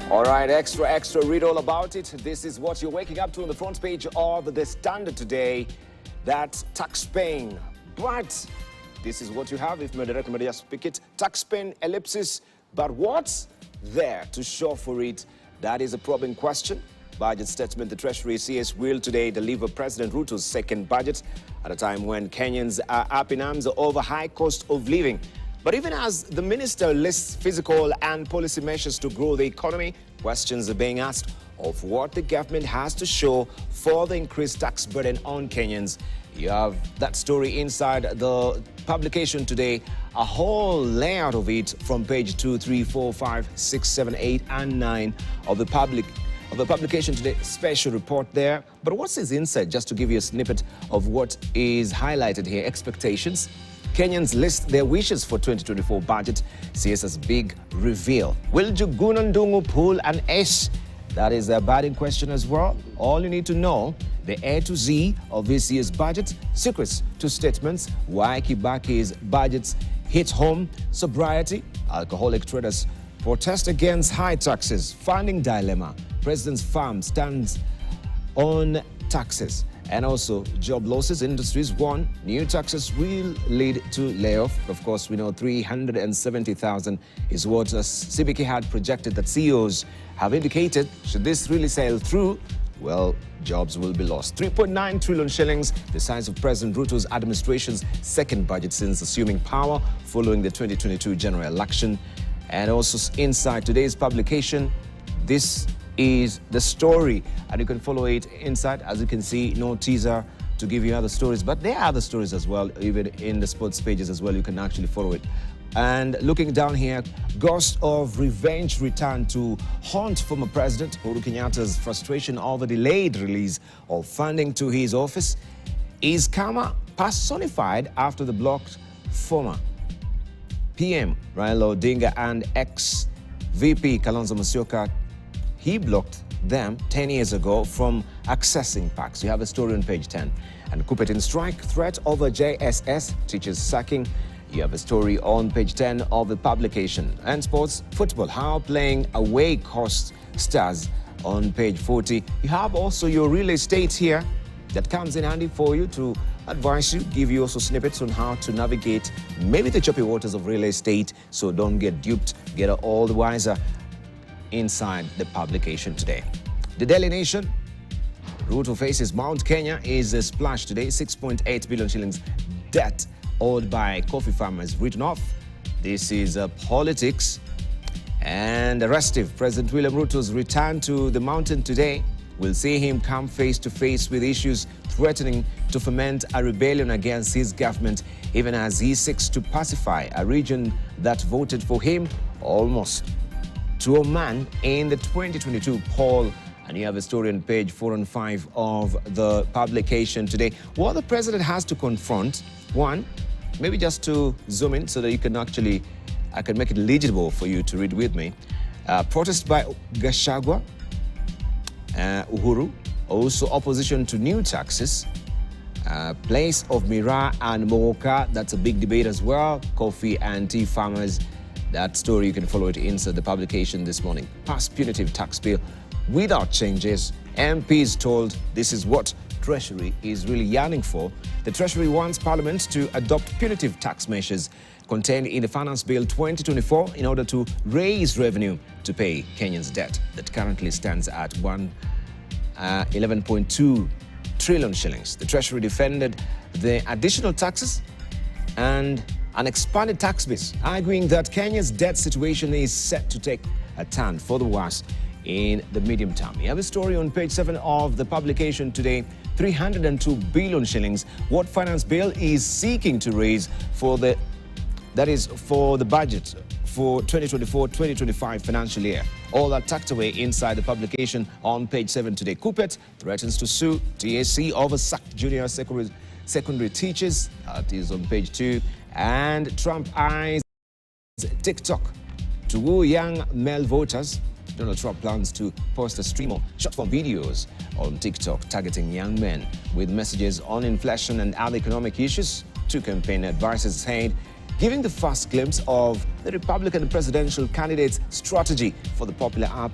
All right, extra, read all about it. This is what you're waking up to on the front page of The Standard today. That tax paying. But this is what you have, if Director Media speak it. Tax paying ellipsis. But what's there to show for it? That is a probing question. Budget statement. The Treasury CS will today deliver President Ruto's second budget at a time when Kenyans are up in arms over high cost of living. But even as the minister lists physical and policy measures to grow the economy, questions are being asked of what the government has to show for the increased tax burden on Kenyans. You have that story inside the publication today, a whole layout of it from page 2, 3, 4, 5, 6, 7, 8, and 9 of the publication today. Special report there. But what's his inside? Just to give you a snippet of what is highlighted here. Expectations. Kenyans list their wishes for 2024 budget. CS's big reveal. Will Njuguna Ndung'u pull an S? That is a burning question as well. All you need to know, the A to Z of this year's budget, secrets to statements, why Kibaki's budgets hit home, sobriety, alcoholic traders protest against high taxes, funding dilemma, president's farm stands on taxes, and also job losses. Industries warn new taxes will lead to layoff. Of course, we know 370,000 is what CBK had projected that CEOs have indicated. Should this really sail through, well, jobs will be lost. 3.9 trillion shillings, the size of President Ruto's administration's second budget since assuming power following the 2022 general election. And also inside today's publication, this is the story, and you can follow it inside. As you can see, no teaser to give you other stories, but there are other stories as well, even in the sports pages as well. You can actually follow it. And looking down here, ghost of revenge return to haunt former President Uhuru Kenyatta's frustration over delayed release of funding to his office. Is karma personified after the blocked former PM Raila Odinga and ex-VP Kalonzo Musyoka? He blocked them 10 years ago from accessing parks. You have a story on page 10. And Kupet in strike, threat over JSS, teachers sacking. You have a story on page 10 of the publication. And sports, football, how playing away costs stars on page 40. You have also your real estate here that comes in handy for you to advise you, give you also snippets on how to navigate maybe the choppy waters of real estate, so don't get duped, get all the wiser inside the publication today. The Daily Nation, Ruto faces Mount Kenya is a splash today. 6.8 billion shillings debt owed by coffee farmers written off. This is politics. And arrestive. President William Ruto's return to the mountain today will see him come face to face with issues threatening to foment a rebellion against his government, even as he seeks to pacify a region that voted for him almost to a man in the 2022 poll. And you have a story on page 4 and 5 of the publication today. What the president has to confront, one, maybe just to zoom in so that you can actually, I can make it legible for you to read with me. Protest by Gachagua, Uhuru, also opposition to new taxes, place of Miraa and Mogoka, that's a big debate as well, coffee and tea farmers. That story, you can follow it inside the publication this morning. Pass punitive tax bill without changes. MPs told this is what Treasury is really yearning for. The Treasury wants Parliament to adopt punitive tax measures contained in the Finance Bill 2024 in order to raise revenue to pay Kenyans' debt that currently stands at 11.2 trillion shillings. The Treasury defended the additional taxes and an expanded tax base, arguing that Kenya's debt situation is set to take a turn for the worse in the medium term. You have a story on page 7 of the publication today. 302 billion shillings, what finance bill is seeking to raise for the budget for 2024-2025 financial year. All that tucked away inside the publication on page 7 today. Kupet threatens to sue TSC over sacked junior secondary teachers. That is on page 2. And Trump eyes TikTok to woo young male voters. Donald Trump plans to post a stream of short-form videos on TikTok targeting young men with messages on inflation and other economic issues. Two campaign advisors said, giving the first glimpse of the Republican presidential candidate's strategy for the popular app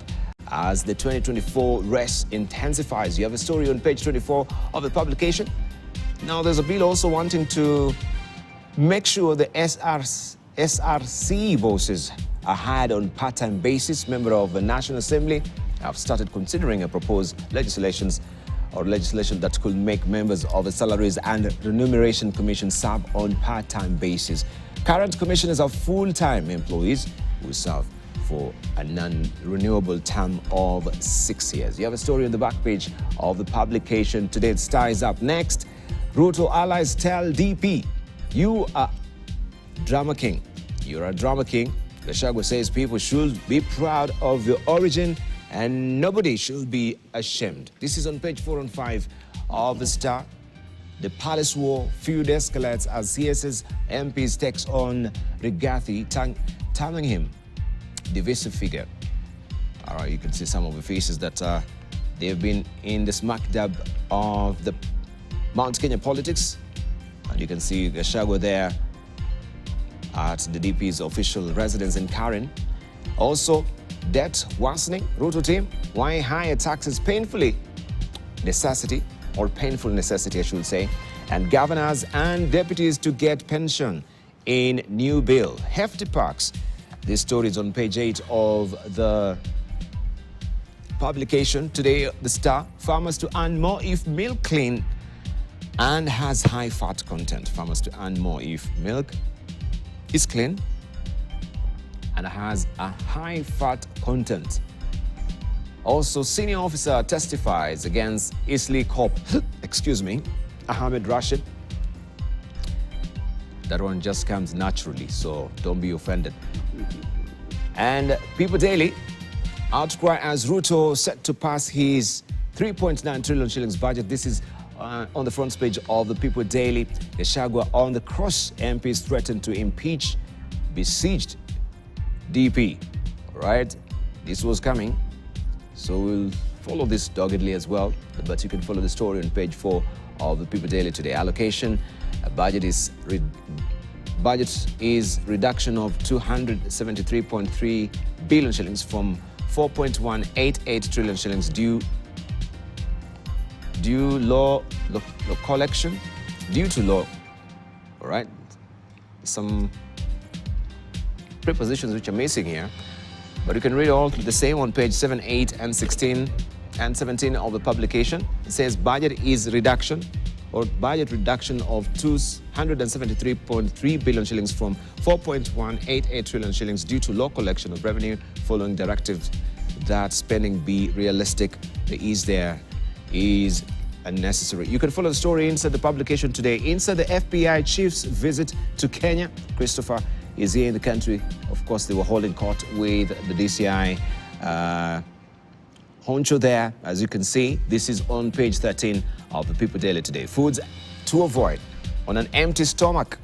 as the 2024 race intensifies. You have a story on page 24 of the publication. Now, there's a bill also wanting to make sure the SRC bosses are hired on part-time basis. Member of the National Assembly have started considering a proposed legislation that could make members of the Salaries and Remuneration Commission serve on part-time basis. Current commissioners are full-time employees who serve for a non-renewable term of 6 years. You have a story on the back page of the publication today. The Star is up next. Ruto allies tell DP, you are drama king. You're a drama king. Gachagua says people should be proud of your origin and nobody should be ashamed. This is on page 4 and 5 of the Star. The palace war feud escalates as CS's MPs takes on Rigathi, telling him divisive figure. All right, you can see some of the faces that they've been in the smack dab of the Mount Kenya politics. And you can see Gachagua there at the DP's official residence in Karen. Also, debt worsening. Ruto team, why higher taxes painful necessity, I should say, and governors and deputies to get pension in new bill. Hefty parks. This story is on page 8 of the publication today. The Star, farmers to earn more if milk clean and has high fat content. Farmers to earn more if milk is clean and has a high fat content. Also, senior officer testifies against Isli Cop, Ahmed Rashid. That one just comes naturally, so don't be offended. And People Daily, outcry as Ruto set to pass his 3.9 trillion shillings budget. This is on the front page of the People Daily. Gachagua on the cross, MPs threatened to impeach besieged DP. All right, this was coming, so we'll follow this doggedly as well. But you can follow the story on page 4 of the People Daily today. Allocation, budget is reduction of 273.3 billion shillings from 4.188 trillion shillings due to law. All right, some prepositions which are missing here, but you can read all the same on page 7, 8, and 16 and 17 of the publication. It says budget reduction of 273.3 billion shillings from 4.188 trillion shillings due to low collection of revenue following directives that spending be realistic. The ease there is unnecessary. You can follow the story inside the publication today. Inside the FBI chief's visit to Kenya, Christopher is here in the country. Of course, they were holding court with the DCI honcho there. As you can see, this is on page 13 of the People Daily today. Foods to avoid on an empty stomach.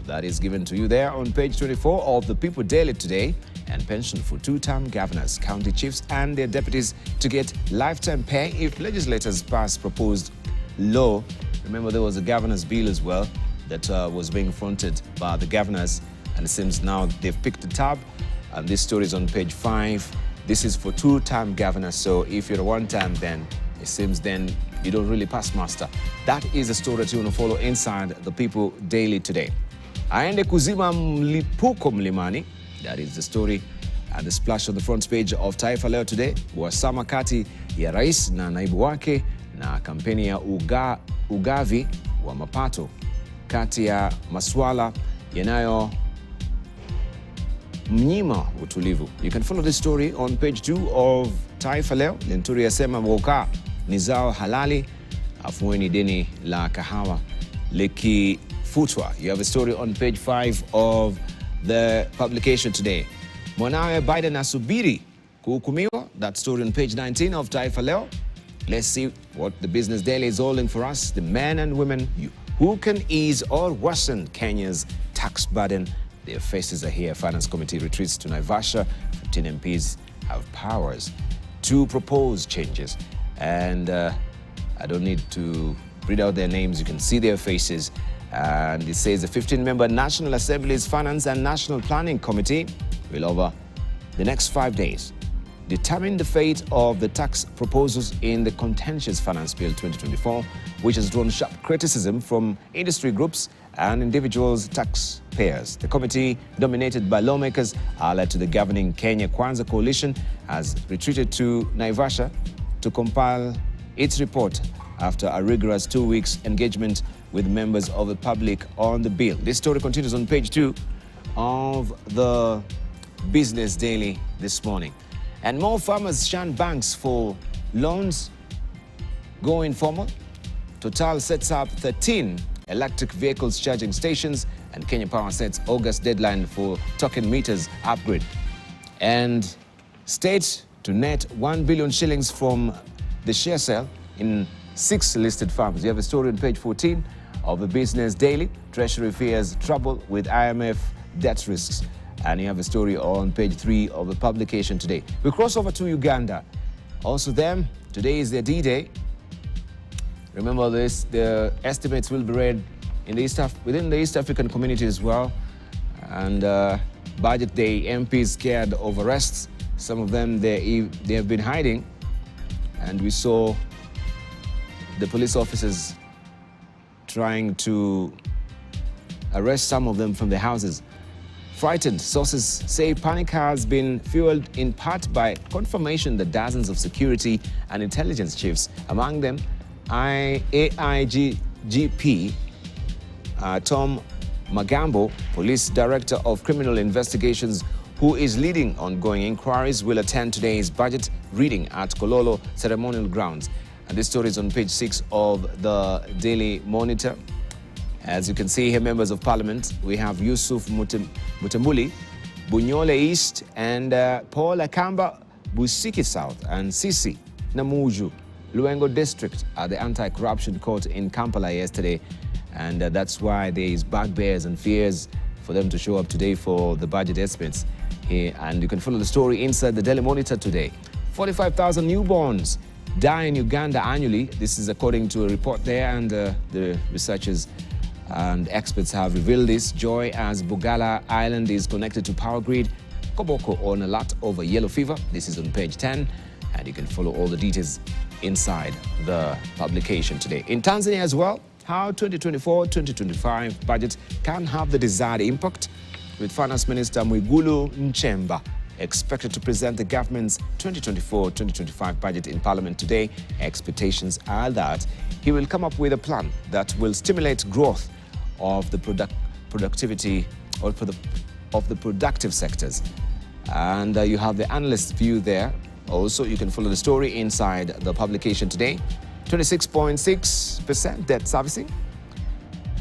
That is given to you there on page 24 of the People Daily today. And pension for two-term governors, county chiefs and their deputies to get lifetime pay if legislators pass proposed law. Remember, there was a governor's bill as well that was being fronted by the governors, and it seems now they've picked the tab, and this story is on page 5. This is for two-term governors, so if you're a one-term, then it seems then you don't really pass muster. That is the story that you want to follow inside the People Daily today. Aende kuzima mlipuko mlimani. That is the story and the splash on the front page of Taifa Leo today. Uhasama kati ya rais na naibu wake na kampeni ya ugavi wa mapato kati ya maswala yanayo mnyima utulivu. You can follow this story on page 2 of Taifa Leo. Lenturi yasema mwoka ni zao halali, afueni deni la kahawa likifutwa. You have a story on page 5 of the publication today. Mwanawe Biden asubiri kuhukumiwa. That story on page 19 of Taifa Leo. Let's see what the Business Daily is holding for us. The men and women who can ease or worsen Kenya's tax burden. Their faces are here. Finance Committee retreats to Naivasha. 15 MPs have powers to propose changes. And I don't need to read out their names. You can see their faces. And it says the 15-member National Assembly's Finance and National Planning Committee will, over the next 5 days, determine the fate of the tax proposals in the contentious Finance Bill 2024, which has drawn sharp criticism from industry groups and individuals taxpayers. The committee, dominated by lawmakers allied to the governing Kenya Kwanza coalition, has retreated to Naivasha to compile its report after a rigorous 2 weeks engagement with members of the public on the bill. This story continues on page 2 of the Business Daily this morning. And more farmers shun banks for loans go informal. Total sets up 13 electric vehicles charging stations, and Kenya Power sets August deadline for token meters upgrade. And state to net 1 billion shillings from the share sale in 6 listed farms. You have a story on page 14 of the Business Daily. Treasury fears trouble with IMF debt risks. And you have a story on page 3 of the publication today. We cross over to Uganda. Also them, today is their D-Day. Remember this, the estimates will be read in the within the East African community as well. And budget day, MPs scared of arrests. Some of them, they have been hiding. And we saw the police officers trying to arrest some of them from their houses. Frightened, sources say panic has been fueled in part by confirmation that dozens of security and intelligence chiefs, among them AIGGP Tom Magambo, Police Director of Criminal Investigations, who is leading ongoing inquiries, will attend today's budget reading at Kololo Ceremonial Grounds. And this story is on page 6 of the Daily Monitor. As you can see here, members of parliament, we have Yusuf Mutembuli, Bunyole East, and Paul Akamba, Busiki South, and Sisi Namuju, Luengo District at the Anti-Corruption Court in Kampala yesterday. And that's why there is bugbears and fears for them to show up today for the budget estimates here. And you can follow the story inside the Daily Monitor today. 45,000 newborns die in Uganda annually. This is according to a report there, and the researchers and experts have revealed this. Joy as Bugala Island is connected to power grid. Koboko on alert over yellow fever. This is on page 10, and you can follow all the details inside the publication today. In Tanzania as well, how 2024-2025 budget can have the desired impact, with Finance Minister Mwigulu Nchemba expected to present the government's 2024-2025 budget in Parliament today. Expectations are that he will come up with a plan that will stimulate growth of the productivity or of the productive sectors. And you have the analyst's view there. Also, you can follow the story inside the publication today. 26.6% debt servicing.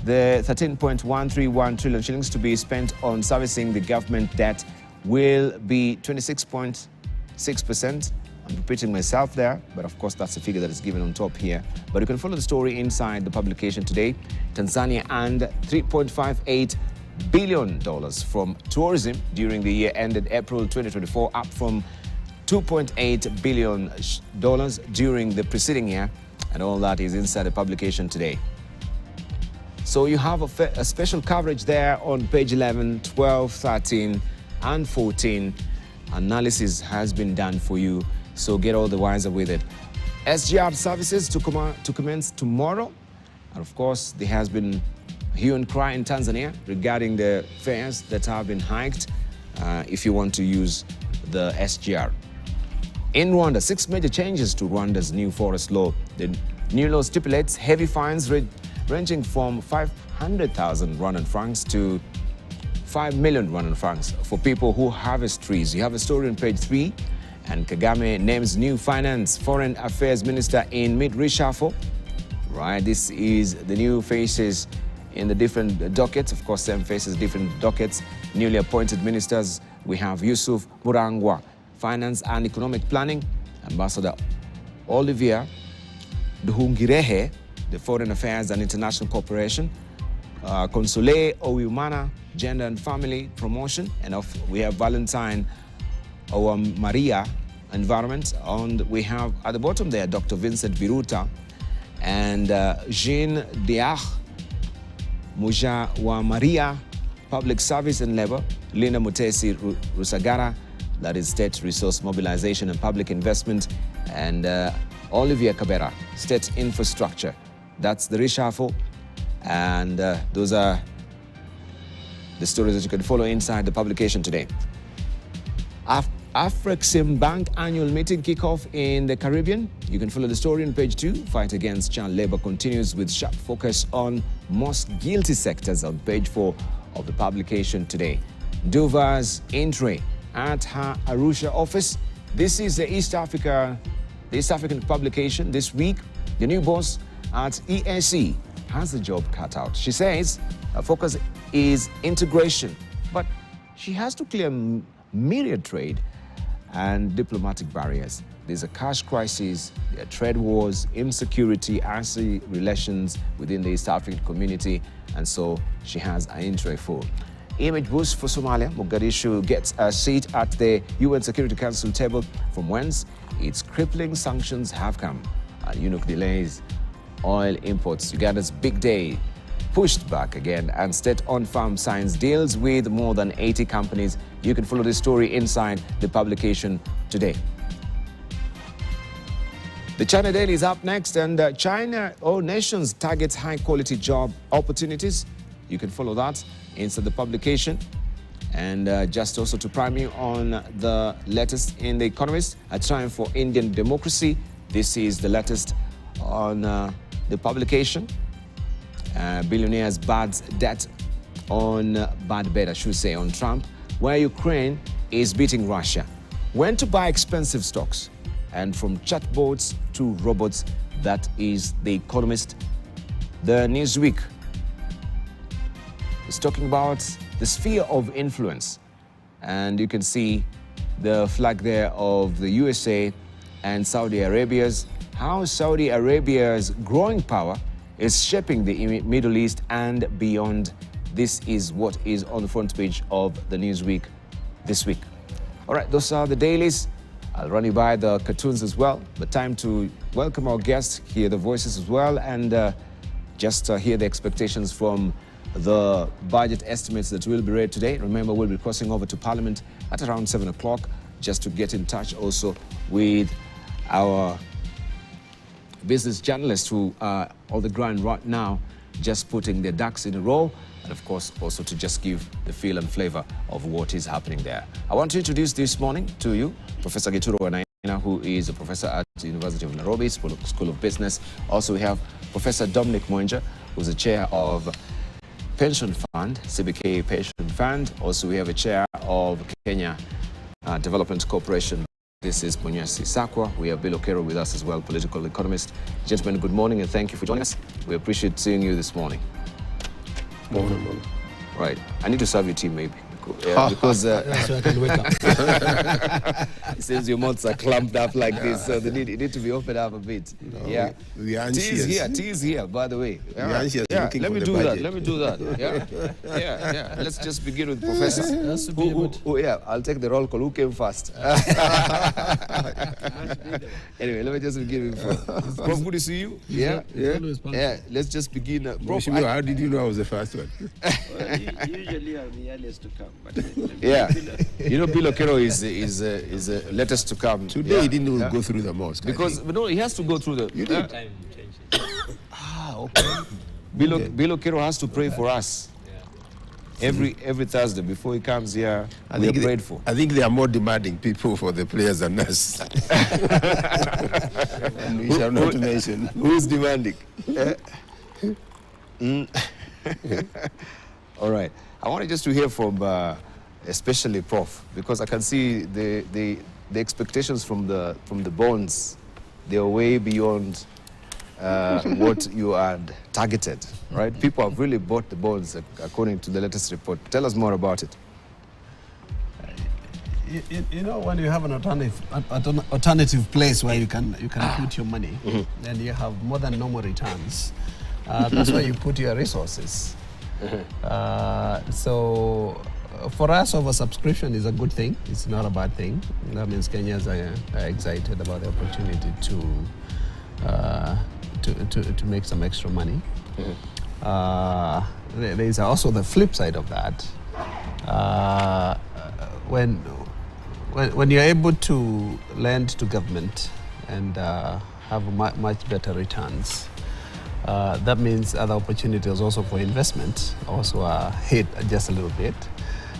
The 13.131 trillion shillings to be spent on servicing the government debt will be 26.6%. I'm repeating myself there, but of course that's the figure that is given on top here. But you can follow the story inside the publication today. Tanzania earned $3.58 billion from tourism during the year ended April 2024, up from $2.8 billion during the preceding year. And all that is inside the publication today. So you have a special coverage there on page 11, 12, 13, and 14. Analysis has been done for you, so get all the wiser with it. SGR services to commence tomorrow. And of course, there has been hue and cry in Tanzania regarding the fares that have been hiked if you want to use the SGR. In Rwanda, 6 major changes to Rwanda's new forest law. The new law stipulates heavy fines ranging from 500,000 Rwandan francs to 5 million Rwandan francs for people who harvest trees. You have a story on page 3. And Kagame names new finance foreign affairs minister in mid-reshuffle. Right, this is the new faces in the different dockets. Of course, same faces, different dockets. Newly appointed ministers, we have Yusuf Murangwa, Finance and Economic Planning, Ambassador Olivier Duhungirehe, the Foreign Affairs and International Cooperation, Console Owiumana, Gender and Family Promotion, and we have Valentine Maria, Environment, and we have at the bottom there Dr. Vincent Biruta and Jean Diach Muja wa Maria, Public Service and Labor, Linda Mutesi Rusagara, that is State Resource Mobilization and Public Investment, and Olivia Cabera, State Infrastructure. That's the reshuffle, and those are the stories that you can follow inside the publication today. Afrexim Bank annual meeting kickoff in the Caribbean. You can follow the story on page 2. Fight against child labor continues with sharp focus on most guilty sectors on page 4 of the publication today. Duva's entry at her Arusha office. This is the East African publication this week. The new boss at ESE has the job cut out. She says her focus is integration, but she has to clear myriad trade and diplomatic barriers. There's a cash crisis, there are trade wars, insecurity, RC relations within the East African community, and so she has an entry full. Image boost for Somalia. Mogadishu gets a seat at the UN Security Council table from whence its crippling sanctions have come. UNOC delays oil imports. Uganda's big day pushed back again, and state-owned farm signs deals with more than 80 companies. You can follow this story inside the publication today. The China Daily is up next, and China, nations targets high-quality job opportunities. You can follow that inside the publication. And just also to prime you on the latest in The Economist, a triumph for Indian democracy. This is the latest on the publication. Billionaires bad debt on bad bet, I should say, on Trump, where Ukraine is beating Russia. When to buy expensive stocks, and from chatbots to robots. That is The Economist. The Newsweek is talking about the sphere of influence, and you can see the flag there of the USA and Saudi Arabia's, how Saudi Arabia's growing power is shaping the Middle East and beyond. This is what is on the front page of the Newsweek this week. All right, those are the dailies. I'll run you by the cartoons as well, but time to welcome our guests, hear the voices as well, and just hear the expectations from the budget estimates that will be read today. Remember, we'll be crossing over to Parliament at around 7 o'clock just to get in touch also with our business journalists who are on the ground right now, just putting their ducks in a row, and of course also to just give the feel and flavor of what is happening there. I want to introduce this morning to you Professor Gituro Wanaina, who is a professor at the University of Nairobi School of Business. Also we have Professor Dominic Mwenja, who's the chair of Pension Fund, CBK Pension Fund. Also we have a chair of Kenya Development Corporation. This is Munyasi Sakwa. We have Bill Okero with us as well, political economist. Gentlemen, good morning and thank you for joining us. We appreciate seeing you this morning. Morning. Right. I need to serve your tea maybe. Because so I can wake up. It seems your mouths are clamped up like this, so they need to be opened up a bit. No, yeah. We are anxious. Tea is here, by the way. We are anxious. Yeah. Let me do that. Yeah. Let's just begin with Professor. I'll take the roll call. Who came first? Anyway, let me just begin with Prof. Good to see you. Yeah. Let's just begin. Prof, how did you know I was the first one? Well, usually I'm the earliest to come. But you know, Bill Okero is latest to come. Today he didn't even go through the mosque. Because he has to go through the. You did. time changes. Okay. Bill Okero has to pray for us. Every Thursday before he comes here, we are prayed for. I think they are more demanding people for the players than us. And we shall not mention. Who's demanding? All right. I wanted just to hear from, especially Prof, because I can see the expectations from the bonds. They are way beyond what you had targeted, right? People have really bought the bonds according to the latest report. Tell us more about it. You know, when you have an alternative place where you can put your money, then you have more than normal returns. That's where you put your resources. So for us, oversubscription is a good thing. It's not a bad thing. That means Kenyans are excited about the opportunity to make some extra money. There is also the flip side of that. When when you're able to lend to government and have much better returns, that means other opportunities also for investment also are hit just a little bit.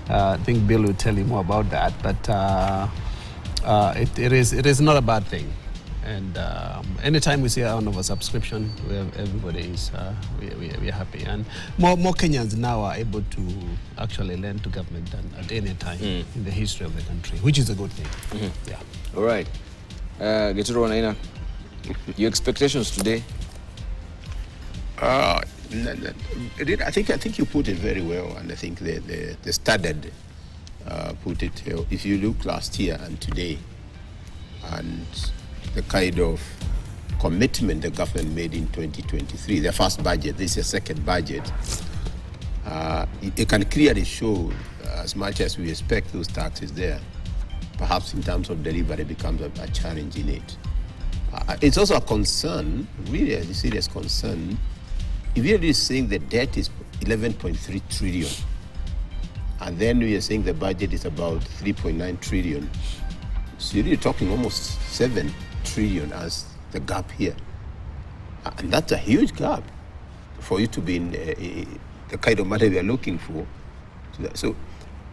I think Bill will tell you more about that, but it is not a bad thing. And anytime we see an oversubscription, everybody is we are happy, and more Kenyans now are able to actually lend to government than at any time in the history of the country, which is a good thing. Yeah. All right, Geturo Wanaina, your expectations today? I think you put it very well, and I think the Standard put it. If you look last year and today, and the kind of commitment the government made in 2023, their first budget, this is a second budget, it can clearly show, as much as we expect those taxes there, perhaps in terms of delivery becomes a challenge in it. It's also a concern, really a serious concern, if you're really saying the debt is 11.3 trillion, and then we are saying the budget is about 3.9 trillion, so you're really talking almost 7 trillion as the gap here. And that's a huge gap for you to be in the kind of money we are looking for. So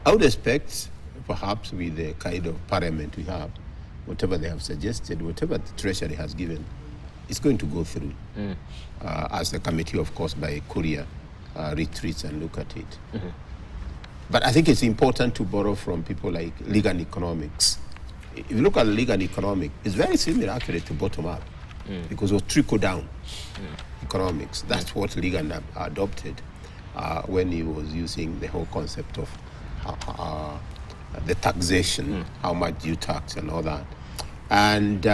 I would expect, perhaps with the kind of parliament we have, whatever they have suggested, whatever the Treasury has given, it's going to go through. As the committee, of course, by Korea retreats and look at it. But I think it's important to borrow from people like legal economics. If you look at legal economics, it's very similar actually to bottom up, because it was trickle down economics. That's what Ligon adopted when he was using the whole concept of the taxation, how much you tax and all that. And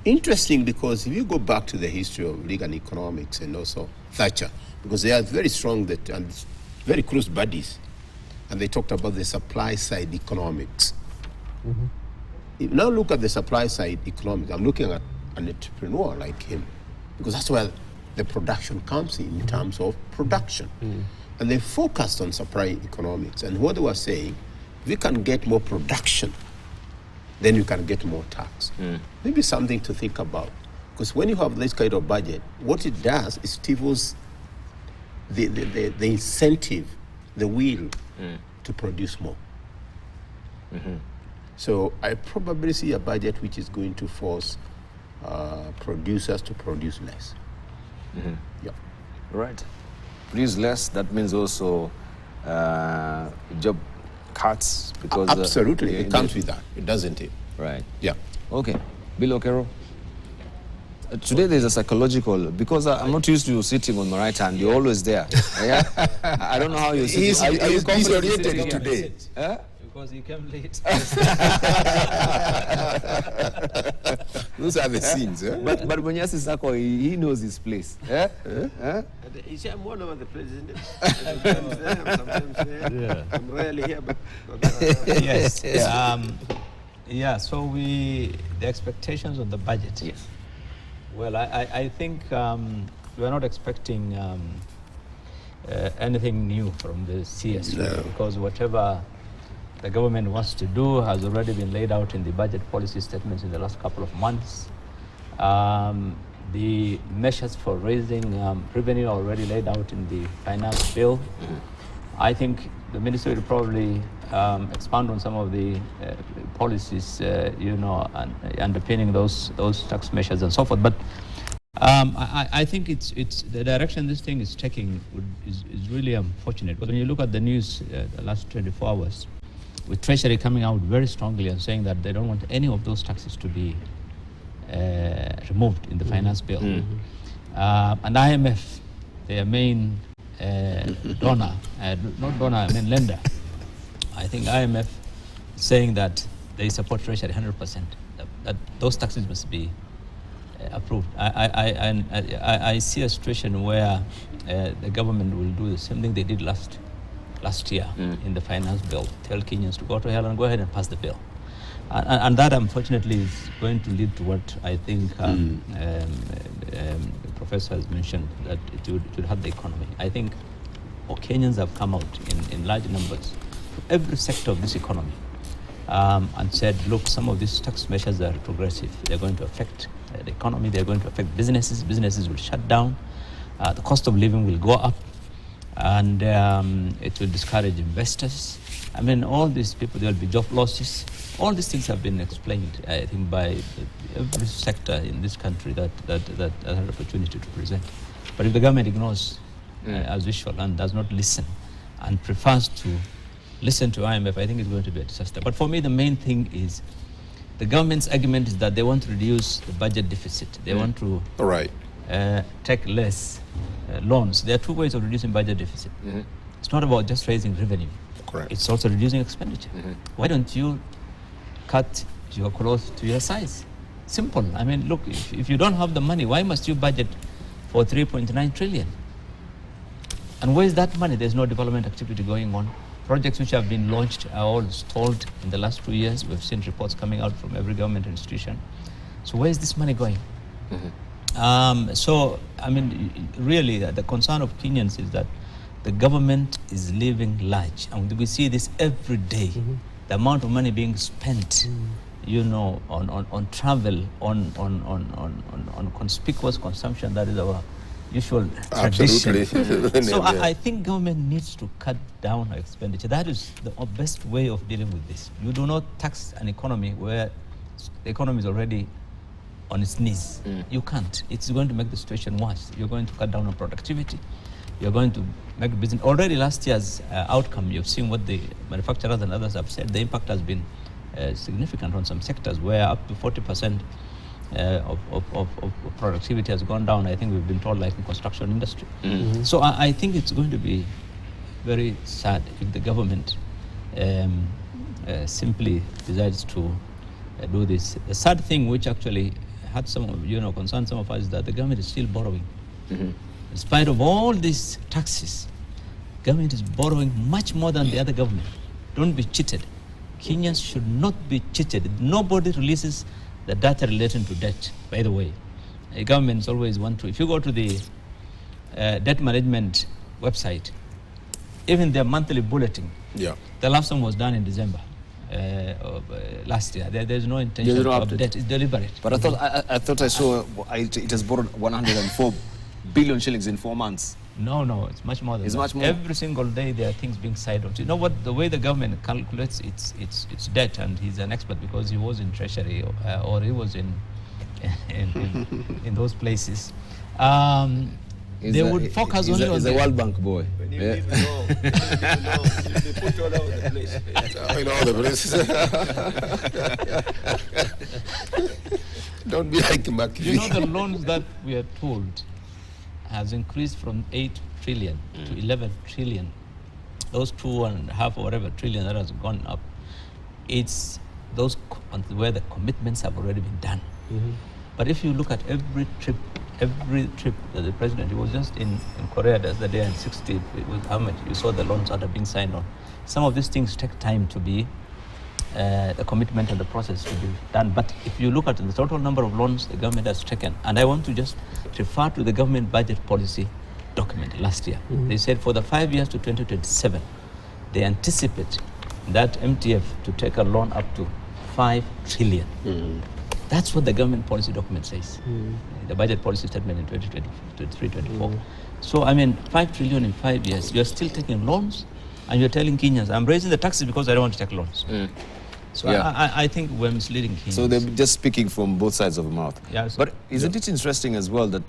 interesting, because if you go back to the history of legal economics and also Thatcher, because they are very strong and very close buddies, and they talked about the supply side economics. Now look at the supply side economics. I'm looking at an entrepreneur like him, because that's where the production comes in terms of production. And they focused on supply economics. And what they were saying, if we can get more production, then you can get more tax. Maybe something to think about. Because when you have this kind of budget, what it does is stifles the incentive, the will to produce more. So I probably see a budget which is going to force producers to produce less. Yeah. Right. Produce less, that means also job cuts, because absolutely, it comes with that, doesn't it? Right. Yeah. Okay. Bill Okero. Today there's a psychological, because I'm not used to sitting on my right hand. You're always there. Yeah? I don't know how you're sitting. Are you disoriented today. Because you came late. Those are the scenes. But Bonyasi Sako, he knows his place. You see, I'm one over the place, isn't it? Sometimes there, sometimes there. Yeah. I'm rarely here, but yes. Yeah, so the expectations on the budget. Yes. Well, I think we're not expecting anything new from the CS, because whatever the government wants to do has already been laid out in the budget policy statements in the last couple of months. The measures for raising revenue are already laid out in the finance bill. I think the ministry will probably expand on some of the policies, underpinning those tax measures and so forth. But I think it's the direction this thing is taking is really unfortunate. But when you look at the news the last 24 hours, with Treasury coming out very strongly and saying that they don't want any of those taxes to be removed in the finance bill. And IMF, their main donor, not donor, I mean lender, I think IMF saying that they support Treasury 100%, that those taxes must be approved. I see a situation where the government will do the same thing they did last year in the finance bill, tell Kenyans to go to hell and go ahead and pass the bill. And that, unfortunately, is going to lead to what I think the professor has mentioned, that it would hurt the economy. I think Kenyans have come out in large numbers from every sector of this economy and said, look, some of these tax measures are progressive. They're going to affect the economy. They're going to affect businesses. Businesses will shut down. The cost of living will go up, and it will discourage investors. I mean, all these people, there will be job losses. All these things have been explained, I think, by every sector in this country that had an opportunity to present. But if the government ignores, as usual, and does not listen, and prefers to listen to IMF, I think it's going to be a disaster. But for me, the main thing is the government's argument is that they want to reduce the budget deficit. They want to take less loans. There are two ways of reducing budget deficit. It's not about just raising revenue. Correct. It's also reducing expenditure. Why don't you cut your clothes to your size? Simple. I mean, look, if you don't have the money, why must you budget for 3.9 trillion? And where is that money? There's no development activity going on. Projects which have been launched are all stalled in the last 2 years. We've seen reports coming out from every government institution. So where is this money going? So, I mean, really, the concern of Kenyans is that the government is living large. And we see this every day. The amount of money being spent, you know, on travel, on conspicuous consumption. That is our usual tradition. So I think government needs to cut down our expenditure. That is the best way of dealing with this. You do not tax an economy where the economy is already on its knees. You can't. It's going to make the situation worse. You're going to cut down on productivity. You're going to make business. Already last year's outcome, you've seen what the manufacturers and others have said. The impact has been significant on some sectors where up to 40% of productivity has gone down. I think we've been told, like in construction industry. So I think it's going to be very sad if the government simply decides to do this. The sad thing, which actually had some of, you know, concerned some of us, is that the government is still borrowing. In spite of all these taxes, government is borrowing much more than the other government. Don't be cheated. Kenyans should not be cheated. Nobody releases the data relating to debt, by the way. Governments always want to. If you go to the debt management website, even their monthly bulletin, the last one was done in December last year. There's no intention to update. It's deliberate. But I thought I saw it has borrowed 104 billion shillings in 4 months. No, it's much more than that. Much more. Every single day there are things being sidelined. You know what? The way the government calculates its debt, and he's an expert because he was in Treasury or he was in those places. They would focus only on the World Bank boy. When you live in law, they put all over the place. In all the places. Don't be like Mackie. You know, the loans that we are told has increased from 8 trillion to 11 trillion. Those 2.5 or whatever trillion that has gone up, it's those where the commitments have already been done. But if you look at every trip that the president, he was just in Korea the other day, and 60, it was how much you saw the loans that are being signed on. Some of these things take time to be, the commitment and the process to be done. But if you look at the total number of loans the government has taken, and I want to just refer to the government budget policy document last year. They said for the 5 years to 2027, they anticipate that MTF to take a loan up to 5 trillion. That's what the government policy document says. The budget policy statement in 2023-24. So, I mean, 5 trillion in 5 years, you're still taking loans, and you're telling Kenyans, I'm raising the taxes because I don't want to take loans. So I think we're misleading Kenyans. So they're just speaking from both sides of the mouth. Yes. But isn't it interesting as well that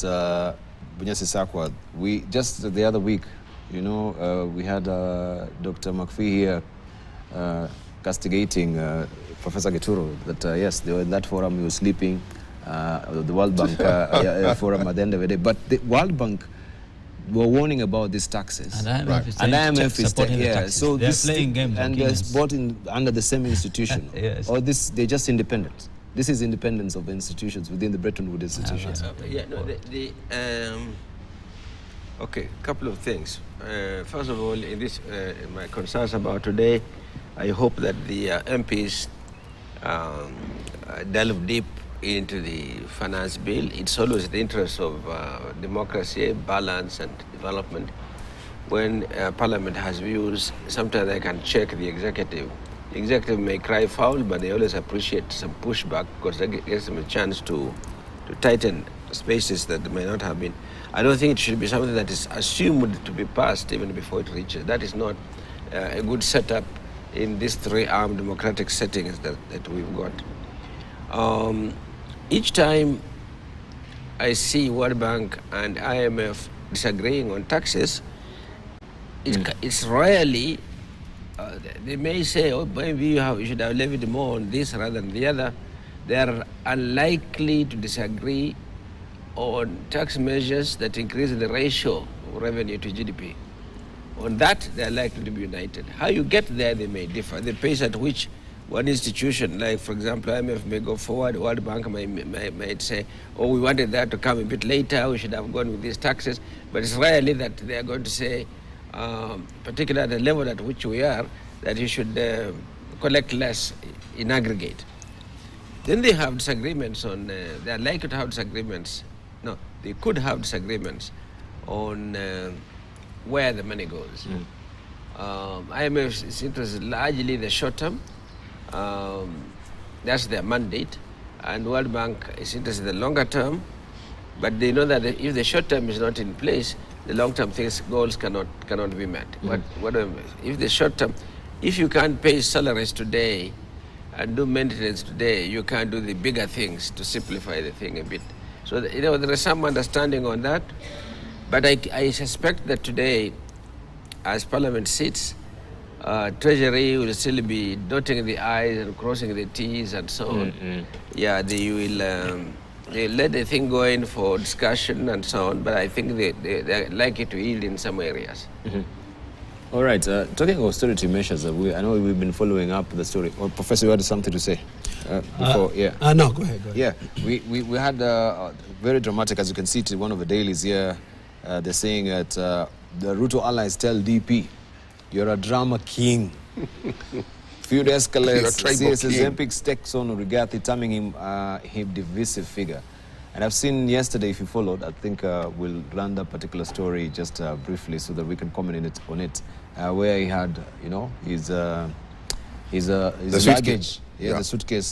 Bunyasi Sakwa, we just the other week, you know, we had Dr. McPhee here castigating Professor Geturo that yes, they were in that forum, he was sleeping, the World Bank forum at the end of the day. But the World Bank were warning about these taxes. And IMF is supporting the taxes. So they're this playing games. And they're bought in under the same institution. Yes. Or they're just independent. This is independence of the institutions within the Bretton Woods institutions. Okay, a couple of things. First of all, in this, my concerns about today, I hope that the MPs delve deep into the finance bill. It's always the interest of democracy, balance and development. When Parliament has views, sometimes they can check the executive The executive may cry foul, but they always appreciate some pushback because that gives them a chance to tighten spaces that may not have been. I don't think it should be something that is assumed to be passed even before it reaches. That is not a good setup in these three-armed democratic settings that we've got. Each time I see World Bank and IMF disagreeing on taxes, it's rarely, they may say, oh, maybe you should have levied more on this rather than the other. They are unlikely to disagree on tax measures that increase the ratio of revenue to GDP. On that, they are likely to be united. How you get there, they may differ. The pace at which one institution, like for example, IMF may go forward, World Bank might say, oh, we wanted that to come a bit later, we should have gone with these taxes. But it's rarely that they are going to say, particularly at the level at which we are, that you should collect less in aggregate. Then they have disagreements on, they are likely to have disagreements, no, they could have disagreements on where the money goes. IMF's interest is largely the short term, that's their mandate, and World Bank is interested in the longer term, but they know that if the short term is not in place, the long term goals cannot be met. But if the short term, if you can't pay salaries today and do maintenance today, you can't do the bigger things to simplify the thing a bit. So there is some understanding on that, but I suspect that today, as Parliament sits, Treasury will still be dotting the I's and crossing the T's and so on. Yeah, they will they let the thing go in for discussion and so on, but I think they're likely to yield in some areas. All right, talking of austerity measures, I know we've been following up the story. Well, Professor, you had something to say before? No, go ahead. Yeah, we had very dramatic, as you can see, to one of the dailies here. They're saying that the Ruto allies tell DP, you're a drama king. Feud escalates, CS's MPs takes on Rigathi, terming him a divisive figure. And I've seen yesterday, if you followed, I think we'll run that particular story just briefly so that we can comment on it, where he had, his luggage, the suitcase,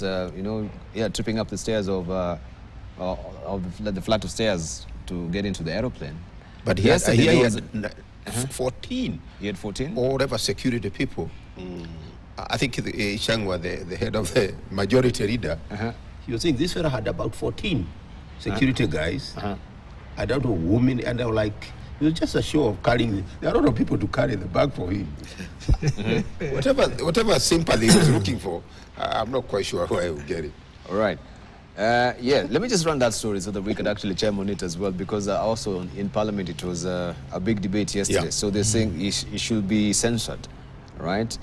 tripping up the stairs of the flight of stairs to get into the aeroplane. But he had 14. He had 14? Or whatever security people. I think Shangwa, the head of the majority leader, he was saying this fellow had about 14 security guys. I don't know, women, and they were like, it was just a show of carrying. There are a lot of people to carry the bag for him. Whatever sympathy he was looking for, I'm not quite sure where he would get it. All right. Let me just run that story so that we could actually chime on it as well, because also in Parliament it was a big debate yesterday. Yeah. So they're saying he should be censored, right?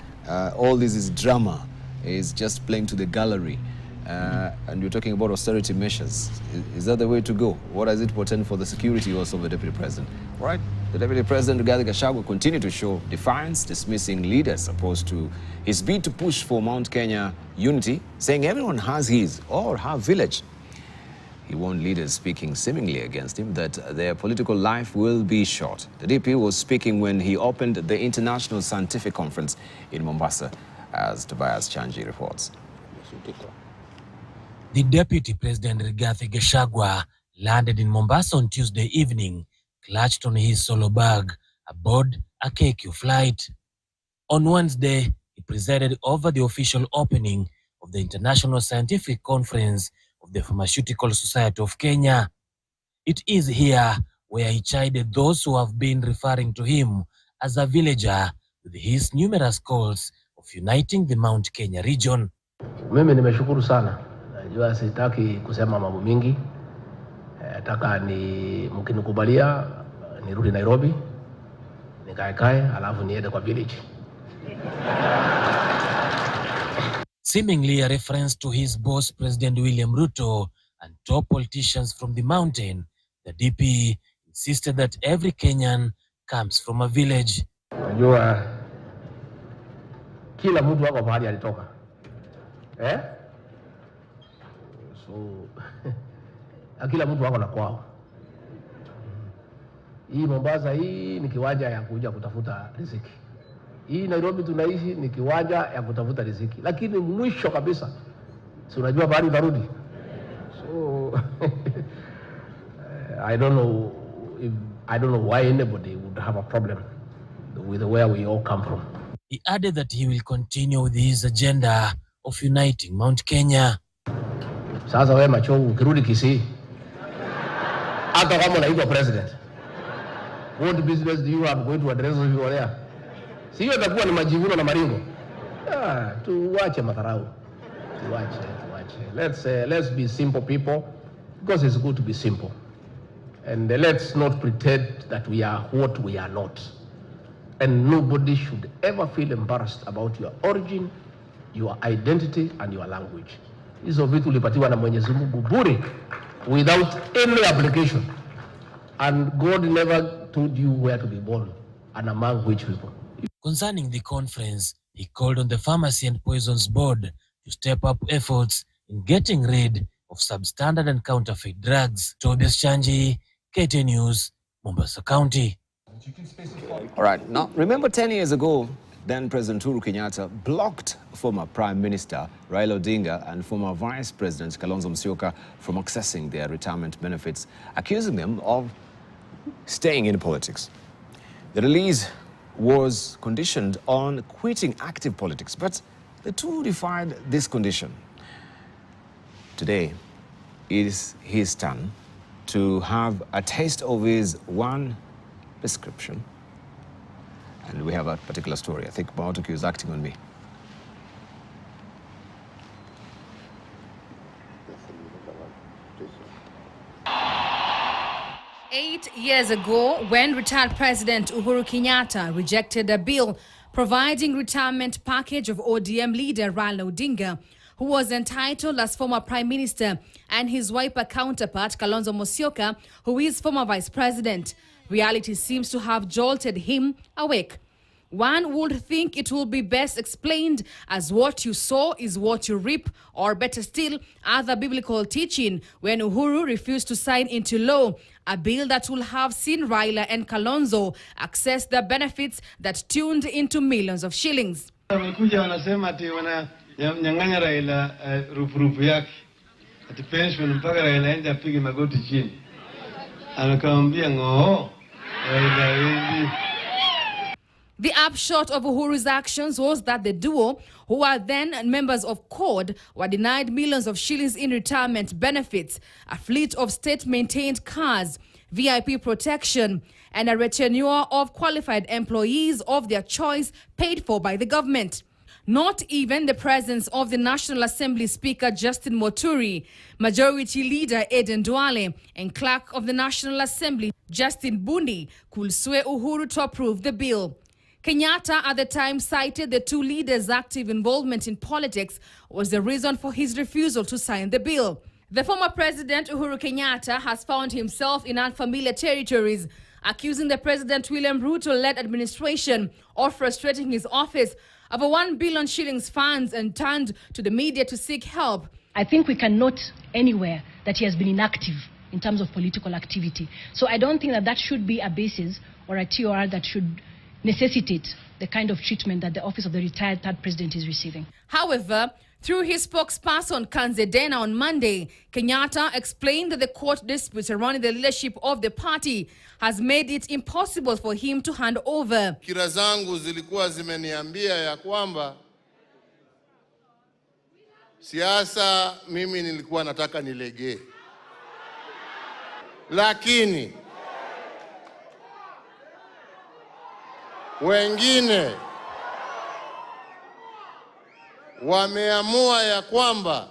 All this is drama, is just playing to the gallery. And you're talking about austerity measures. Is that the way to go? What does it portend for the security also of the Deputy President? Right? The Deputy President, Rigathi Gachagua, continue to show defiance, dismissing leaders opposed to his bid to push for Mount Kenya unity, saying everyone has his or her village. He warned leaders speaking seemingly against him that their political life will be short. The DP was speaking when he opened the International Scientific Conference in Mombasa, as Tobias Chanji reports. The Deputy President Rigathi Gachagua landed in Mombasa on Tuesday evening, clutched on his solo bag aboard a KQ flight. On Wednesday, he presided over the official opening of the International Scientific Conference of the Pharmaceutical Society of Kenya. It is here where he chided those who have been referring to him as a villager with his numerous calls of uniting the Mount Kenya region. Mimi nimeshukuru sana. Najua sitaki kusema mambo mingi. Nataka mkinikubalia nirudi Nairobi, nikae alafu niende kwa village. Seemingly a reference to his boss President William Ruto and top politicians from the mountain, the DP insisted that every Kenyan comes from a village. Najua kila mtu wako mahali alitoka. So kila mtu wako na kwao. Hii Mombasa hii ni kiwanja ya kuja kutafuta riziki. Hii Nairobi tunaishi ni kiwanja ya kutafuta riziki, lakini mwisho kabisa si unajua bahari itarudi. So I don't know why anybody would have a problem with where we all come from. He added that he will continue with his agenda of uniting Mount Kenya. Sasa wewe Machogu ukirudi Kisii, hata kama unaitwa president, what business do you have going to address those people there? Sio itakuwa ni majivuno na maringo. Tuache madharau. Tuache. Let's be simple people, because it's good to be simple. And let's not pretend that we are what we are not. And nobody should ever feel embarrassed about your origin, your identity, and your language. Hizo vitu ulipatiwa na Mwenyezi Mungu bure, without any application. And God never told you where to be born and among which people. Concerning the conference, he called on the Pharmacy and Poisons Board to step up efforts in getting rid of substandard and counterfeit drugs. Tobias Chanji, KT News, Mombasa County. All right, now remember 10 years ago, then President Uhuru Kenyatta blocked former Prime Minister Raila Odinga and former Vice President Kalonzo Musyoka from accessing their retirement benefits, accusing them of staying in politics. The release was conditioned on quitting active politics, but the two defied this condition. Today is his turn to have a taste of his one prescription. And we have a particular story. I think Maotoki is acting on me. Eight years ago, when retired President Uhuru Kenyatta rejected a bill providing retirement package of ODM leader Raila Odinga, who was entitled as former Prime Minister, and his Wiper counterpart Kalonzo Musyoka, who is former Vice President, reality seems to have jolted him awake. One would think it will be best explained as what you sow is what you reap, or better still, other biblical teaching, when Uhuru refused to sign into law a bill that will have seen Raila and Kalonzo access the benefits that tuned into millions of shillings. Wamekuja wanasema ati wananyang'anya Raila rupurupu yake, ati pension mpaka Raila aende apige magoti chini. Anakamwambia ng'oo, Raila wendi. The upshot of Uhuru's actions was that the duo, who are then members of CORD, were denied millions of shillings in retirement benefits, a fleet of state-maintained cars, VIP protection, and a retinue of qualified employees of their choice paid for by the government. Not even the presence of the National Assembly Speaker Justin Muturi, Majority Leader Aden Duale, and Clerk of the National Assembly Justin Bundi could sway Uhuru to approve the bill. Kenyatta at the time cited the two leaders' active involvement in politics was the reason for his refusal to sign the bill. The former president, Uhuru Kenyatta, has found himself in unfamiliar territories, accusing the President William Ruto-led administration of frustrating his office of a 1 billion shillings funds, and turned to the media to seek help. I think we can note anywhere that he has been inactive in terms of political activity. So I don't think that that should be a basis or a TOR that should necessitate the kind of treatment that the office of the retired third president is receiving. However, through his spokesperson Kanze Dena on Monday, Kenyatta explained that the court dispute surrounding the leadership of the party has made it impossible for him to hand over. Kira zangu zilikuwa zimeniambia ya kwamba siasa mimi nilikuwa nataka nilegee, lakini wengine wameamua ya kwamba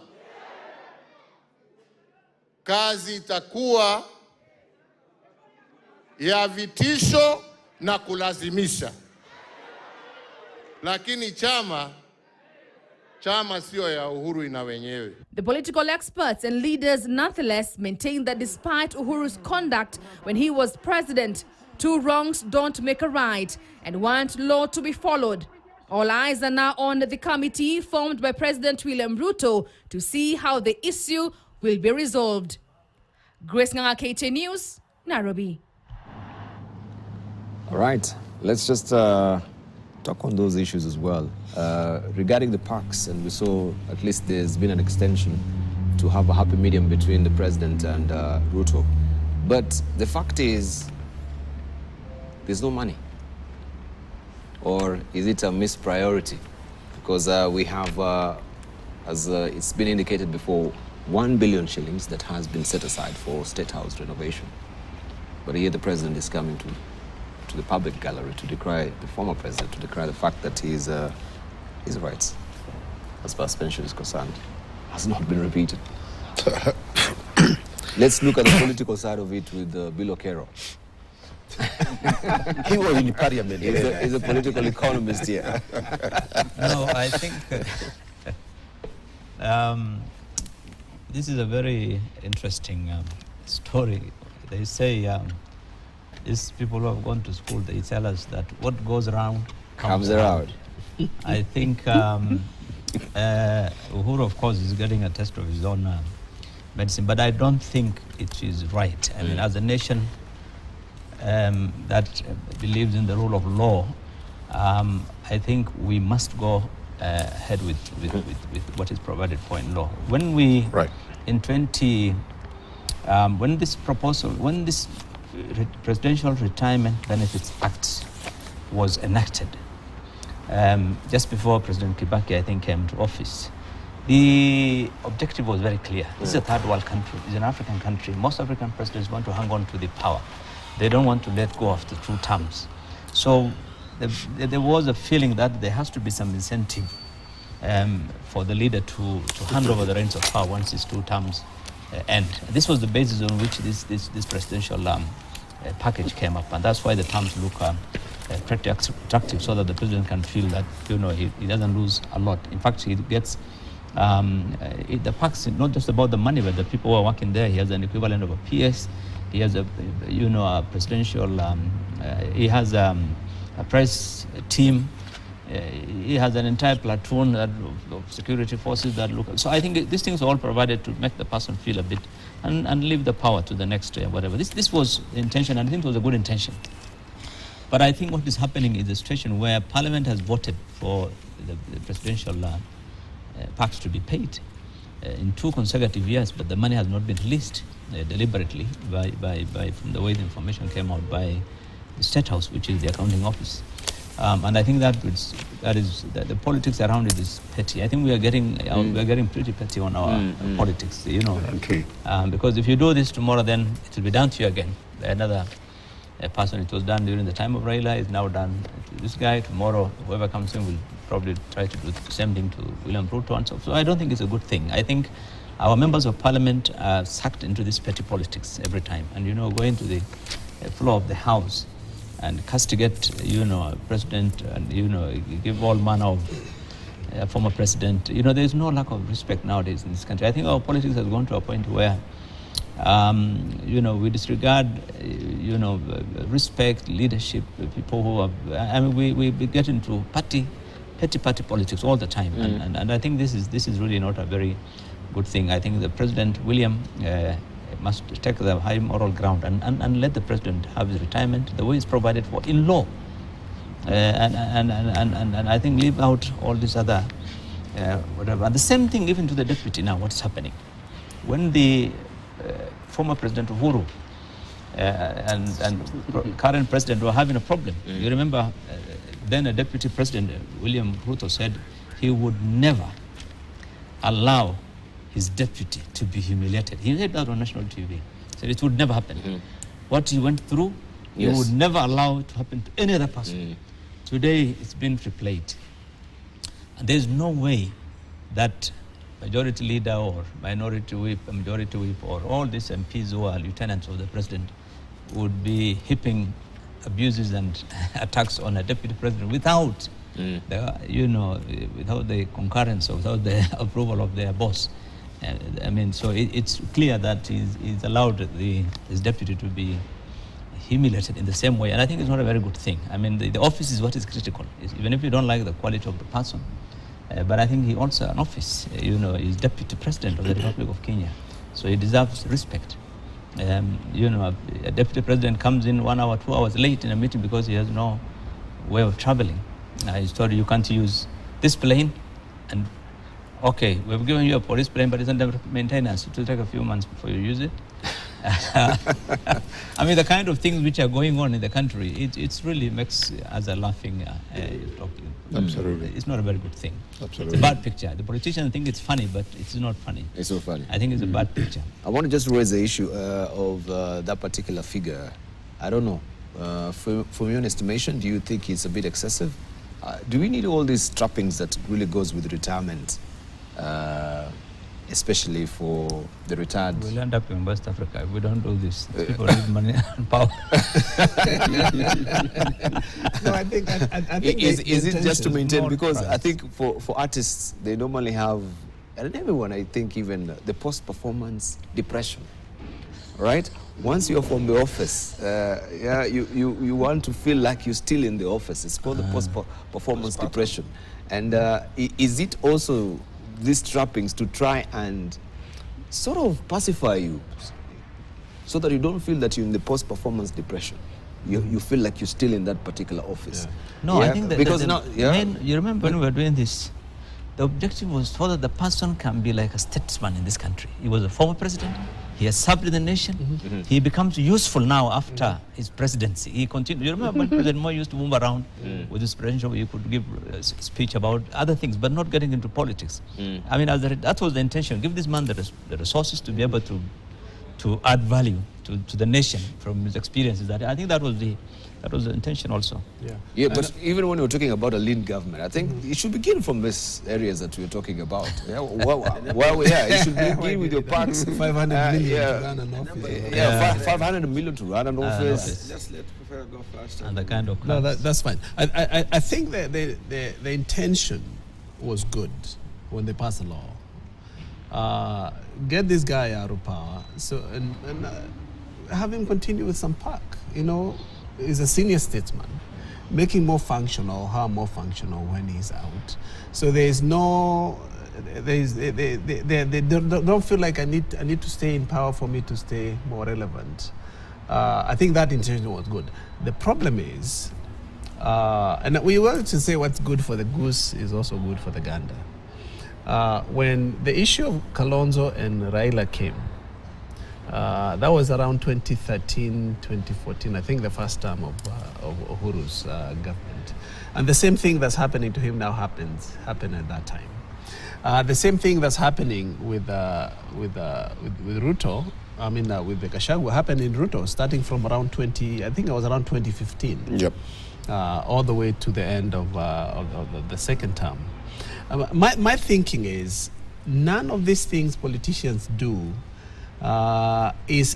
kazi itakuwa ya vitisho na kulazimisha, lakini chama sio ya Uhuru ina wenyewe. The political experts and leaders nonetheless maintain that despite Uhuru's conduct when he was president, two wrongs don't make a right, and want law to be followed. All eyes are now on the committee formed by President William Ruto to see how the issue will be resolved. Grace Nganga, KT News, Nairobi. All right, let's just talk on those issues as well. Regarding the parks, and we saw at least there's been an extension to have a happy medium between the president and Ruto. But the fact is, there's no money. Or is it a missed priority? Because we have, as it's been indicated before, 1 billion shillings that has been set aside for State House renovation. But here the president is coming to the public gallery to decry the former president, to decry the fact that his rights, as far as pension is concerned, has not been repeated. Let's look at the political side of it with Bill Okero. He was in parliament. He's a political economist here. No, I think this is a very interesting story. They say these people who have gone to school, they tell us that what goes around comes around. I think Uhuru, of course, is getting a taste of his own medicine, but I don't think it is right. I mean, as a nation that believes in the rule of law, I think we must go ahead with what is provided for in law. When we, in when this Presidential Retirement Benefits Act was enacted, just before President Kibaki, I think, came to office, the objective was very clear. This is a third world country. It's an African country. Most African presidents want to hang on to the power. They don't want to let go of the 2 terms. So there was a feeling that there has to be some incentive for the leader to hand over the reins of power once his 2 terms end. This was the basis on which this presidential package came up, and that's why the terms look pretty attractive, so that the president can feel that he doesn't lose a lot. In fact, he gets the perks, not just about the money, but the people who are working there. He has an equivalent of a PS. He has a presidential. He has a press team. He has an entire platoon of security forces that look. So I think these things are all provided to make the person feel a bit and leave the power to the next whatever. This was the intention, and I think it was a good intention. But I think what is happening is a situation where Parliament has voted for the presidential packs to be paid in 2 consecutive years, but the money has not been released deliberately from the way the information came out by the State House, which is the accounting office. And I think the politics around it is petty. I think we are getting pretty petty on our politics, because if you do this tomorrow, then it will be done to you again by another person. It was done during the time of Raila, is now done to this guy. Tomorrow, whoever comes in will probably try to do the same thing to William Ruto and so. So I don't think it's a good thing. I think our members of Parliament are sucked into this petty politics every time, and going to the floor of the House and castigate, a president, and give all manner of former president. There is no lack of respect nowadays in this country. I think our politics has gone to a point where, we disregard, respect, leadership, people who have. I mean, we get into petty party politics all the time, and I think this is really not a very good thing. I think the President William must take the high moral ground and let the president have his retirement the way it's provided for in law, and I think leave out all these other whatever. And the same thing even to the deputy now. What's happening when the former President Uhuru and current president were having a problem? You remember then a deputy president, William Ruto, said he would never allow his deputy to be humiliated. He said that on national TV. He said it would never happen. What he went through, he would never allow it to happen to any other person. Today, it's been replayed. And there's no way that majority leader or minority whip, majority whip, or all these MPs who are lieutenants of the president would be heaping abuses and attacks on a deputy president without without the concurrence or without the approval of their boss. I mean, so it's clear that he's allowed his deputy to be humiliated in the same way, and I think it's not a very good thing. I mean, the office is what is critical, even if you don't like the quality of the person. But I think he also an office, he's deputy president of the Republic of Kenya, so he deserves respect. A deputy president comes in 1 hour, 2 hours late in a meeting because he has no way of traveling. I told you can't use this plane, and okay, we've given you a police plane, but it's under maintenance. It will take a few months before you use it. I mean, the kind of things which are going on in the country, it really makes us a laughing talking. Absolutely. It's not a very good thing. Absolutely. It's a bad picture. The politicians think it's funny, but it's not funny. It's not funny. I think it's a bad picture. I want to just raise the issue of that particular figure. I don't know. From your estimation, do you think it's a bit excessive? Do we need all these trappings that really goes with retirement, especially for the retired? We'll end up in West Africa if we don't do this. People need money and power. No, I think is it just to maintain? Because I think for artists, they normally have, and everyone, I think, even the post-performance depression, right? Once you're from the office, you want to feel like you're still in the office. It's called the post-performance depression. And is it also these trappings to try and sort of pacify you so that you don't feel that you're in the post-performance depression? You feel like you're still in that particular office. No, I think that because you remember when we were doing this, the objective was so that the person can be like a statesman in this country. He was a former president. He has served in the nation. He becomes useful now after his presidency. He continued. You remember when President Moy used to move around with his presidential, you could give a speech about other things, but not getting into politics. I mean, that was the intention. Give this man the resources to be able to add value to the nation from his experiences. I think that was the intention also. Yeah, but even when we're talking about a lean government, I think it should begin from these areas that we're talking about. It should begin with your parks. 500 million to run an office. 500 million to run an office. Just let Professor go first. And the kind of no, that's fine. I think that the intention was good when they passed the law. Get this guy out of power, and have him continue with some park. You know, he's a senior statesman, make him more functional, how more functional when he's out. So they don't feel like I need to stay in power for me to stay more relevant. I think that intention was good. The problem is, and we were to say what's good for the goose is also good for the gander. When the issue of Kalonzo and Raila came, that was around 2013, 2014, I think the first term of Uhuru's government. And the same thing that's happening to him now happened at that time. The same thing that's happening with Ruto, with the Gachagua, happened in Ruto, starting from around 2015. Yep. All the way to the end of the second term. My thinking is, none of these things politicians do is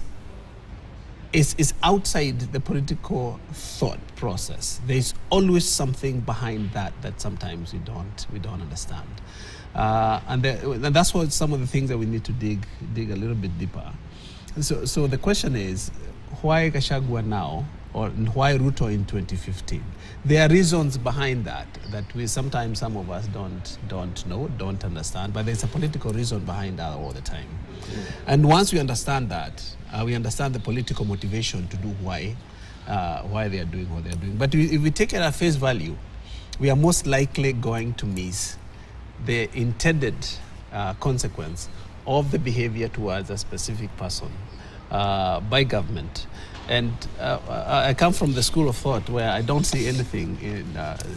outside the political thought process. There's always something behind that sometimes we don't understand, and that's what some of the things that we need to dig a little bit deeper. So the question is, why Gachagua now, or why Ruto in 2015? There are reasons behind that we sometimes, some of us don't know, don't understand, but there's a political reason behind that all the time. And once we understand that, we understand the political motivation to do why they are doing what they are doing. But if we take it at face value, we are most likely going to miss the intended consequence of the behavior towards a specific person by government. And I come from the school of thought where I don't see anything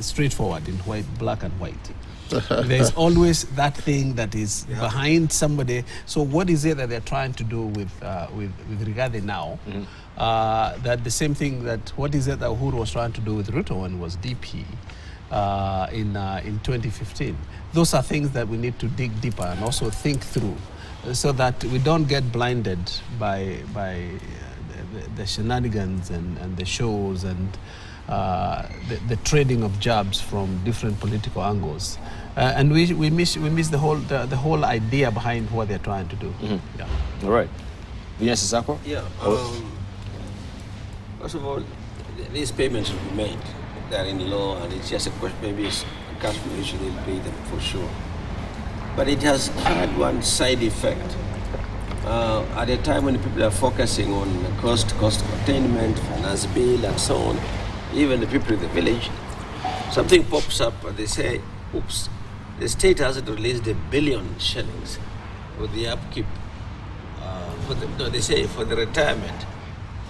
straightforward in black and white. There's always that thing that is behind somebody. So what is it that they're trying to do with Rigathi now? That the same thing what is it that Uhuru was trying to do with Ruto when it was DP in 2015? Those are things that we need to dig deeper and also think through, so that we don't get blinded by the shenanigans and the shows and the trading of jabs from different political angles, and we miss the whole idea behind what they're trying to do. Yeah. All right. Vinyasa Sako? Yeah. First of all, these payments will be made. They're in law, and it's just a question. Maybe it's a cash flow issue. They'll pay them for sure. But it has had one side effect. At a time when people are focusing on cost containment, finance bill, and so on, even the people in the village, something pops up and they say, oops, the state hasn't released $1 billion shillings for the upkeep, they say for the retirement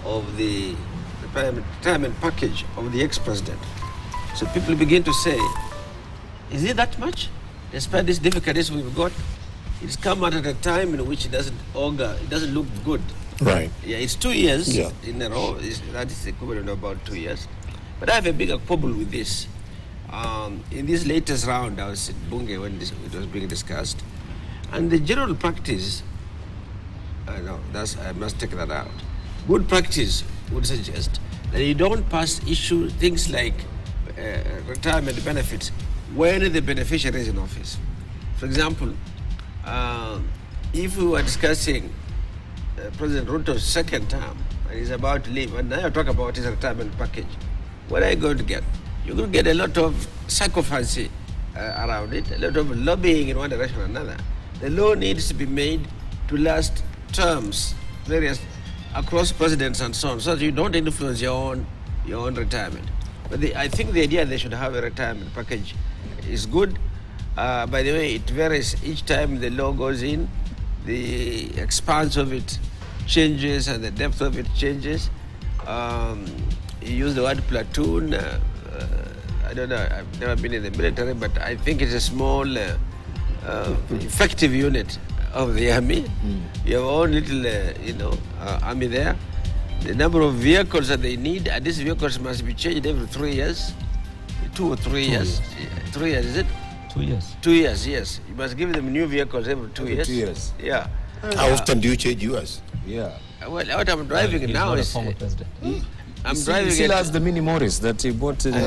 of the retirement package of the ex-president. So people begin to say, is it that much? Despite these difficulties we've got, it's come out at a time in which it doesn't look good. Right. Yeah, it's 2 years in a row. That is equivalent of about 2 years. But I have a bigger quibble with this. In this latest round, I was at Bunge when it was being discussed, and the general practice, I must take that out. Good practice would suggest that you don't pass things like retirement benefits when the beneficiary is in office. For example, if we were discussing President Ruto's second term and he's about to leave, and now I talk about his retirement package, what are you going to get? You're going to get a lot of sycophancy around it, a lot of lobbying in one direction or another. The law needs to be made to last terms, various across presidents and so on, so that you don't influence your own retirement. But I think the idea they should have a retirement package is good. By the way, it varies each time the law goes in. The expanse of it changes and the depth of it changes. You use the word platoon. I don't know, I've never been in the military, but I think it's a small, effective unit of the army. You have own little, army there. The number of vehicles that they need, and these vehicles must be changed every 3 years. 2 or 3 years. 3 years, is it? 2 years. 2 years, yes. You must give them new vehicles every 2 years. 2 years. Yeah. How often do you change yours? Yeah. Well, what I'm driving now is... former president. I'm driving still it. has the mini Morris that he bought in... The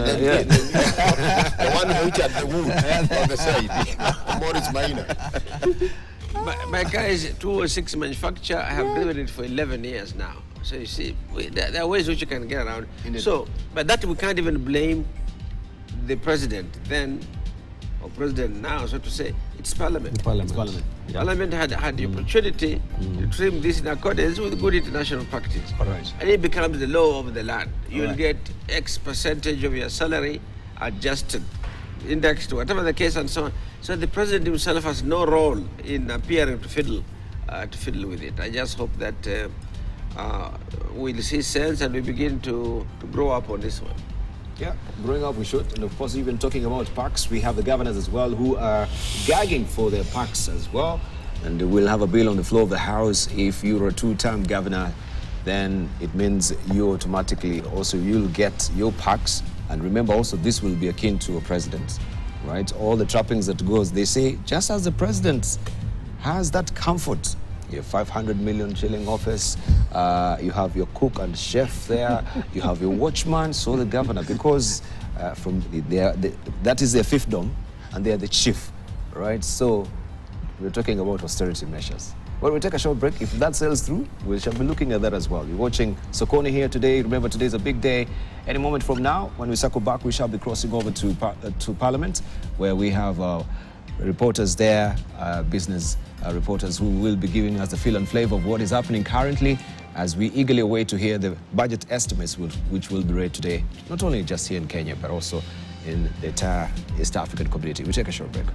one which had the wood on the side. Morris Minor. My car is 206 manufacture. I have driven it for 11 years now. So you see, there are ways which you can get around. So, but that we can't even blame the president then, or president now, so to say. It's Parliament. Parliament. Yeah. Parliament had the opportunity to trim this in accordance with good international practice. Right. And it becomes the law of the land. You'll get X percentage of your salary adjusted, indexed to whatever the case and so on. So the president himself has no role in appearing to fiddle with it. I just hope that we'll see sense and we begin to grow up on this one. Yeah, growing up we should. And of course, even talking about parks, we have the governors as well who are gagging for their parks as well. And we'll have a bill on the floor of the House. If you're a two-term governor, then it means you automatically also, you'll get your parks. And remember also, this will be akin to a president, right? All the trappings that goes, they say, just as the president has that comfort, your 500 million shilling office, you have your cook and chef there, you have your watchman, so the governor, because that is their fiefdom, and they are the chief, right? So we're talking about austerity measures. Well, we'll take a short break. If that sails through, we shall be looking at that as well. You're watching Sokoni here today. Remember, today's a big day. Any moment from now, when we circle back, we shall be crossing over to Parliament, where we have reporters there, business reporters who will be giving us the feel and flavor of what is happening currently as we eagerly await to hear the budget estimates which will be read today, not only just here in Kenya, but also in the entire East African community. We take a short break.